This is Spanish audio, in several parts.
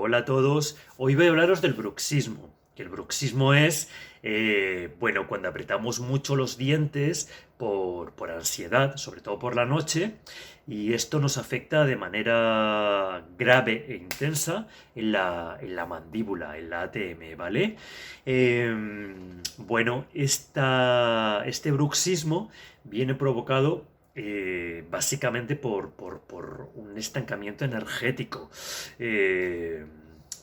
Hola a todos. Hoy voy a hablaros del bruxismo. Que el bruxismo es, cuando apretamos mucho los dientes por ansiedad, sobre todo por la noche, y esto nos afecta de manera grave e intensa en la mandíbula, en la ATM, ¿vale? Este bruxismo viene provocado básicamente por un estancamiento energético, eh,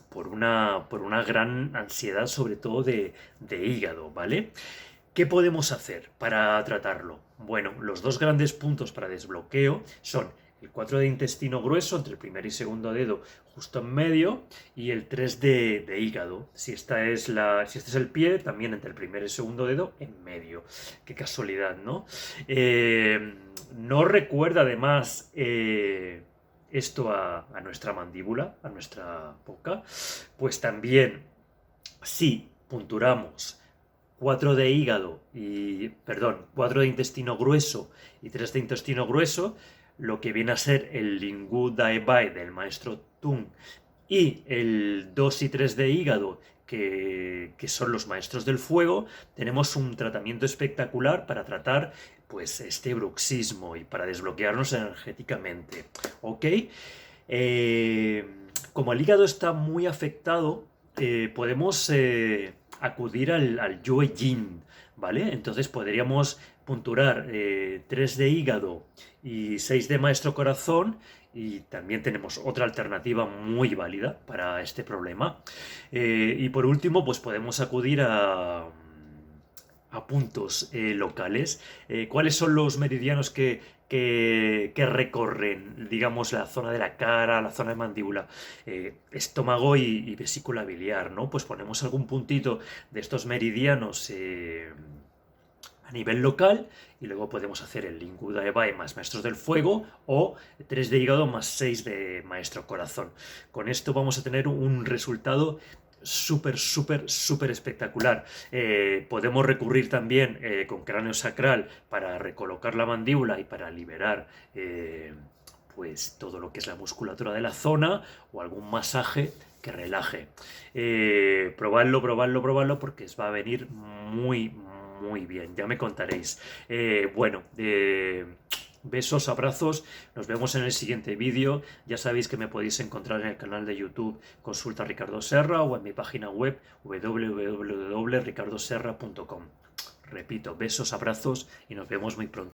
por una gran ansiedad, sobre todo de hígado, ¿vale? ¿Qué podemos hacer para tratarlo? Bueno, los dos grandes puntos para desbloqueo son el 4 de intestino grueso, entre el primer y segundo dedo, justo en medio, y el 3 de hígado. Si este es el pie, también entre el primer y segundo dedo, en medio. Qué casualidad, ¿no? No recuerda además esto a nuestra mandíbula, a nuestra boca, pues también si punturamos 4 de hígado y, perdón, 4 de intestino grueso y 3 de intestino grueso, lo que viene a ser el Lingu Dai Bai del maestro Tung y el 2 y 3 de hígado, que son los maestros del fuego, tenemos un tratamiento espectacular para tratar pues este bruxismo y para desbloquearnos energéticamente. ¿Ok? Eh, Como el hígado está muy afectado, podemos acudir al Yue Yin, ¿vale? Entonces podríamos punturar 3 de hígado y 6 de maestro corazón, y también tenemos otra alternativa muy válida para este problema. Y por último, pues podemos acudir a puntos locales. ¿Cuáles son los meridianos que recorren, digamos, la zona de la cara, la zona de mandíbula? Estómago y vesícula biliar, ¿no? Pues ponemos algún puntito de estos meridianos a nivel local, y luego podemos hacer el Lingu Dai Bai más Maestros del Fuego o 3 de hígado más 6 de Maestro Corazón. Con esto vamos a tener un resultado súper, súper, súper espectacular. Podemos recurrir también con cráneo sacral para recolocar la mandíbula y para liberar pues todo lo que es la musculatura de la zona, o algún masaje que relaje. Probadlo, probadlo, probadlo, porque os va a venir muy, muy bien. Ya me contaréis. Besos, abrazos, nos vemos en el siguiente vídeo. Ya sabéis que me podéis encontrar en el canal de YouTube Consulta Ricardo Serra, o en mi página web www.ricardoserra.com. Repito, besos, abrazos, y nos vemos muy pronto.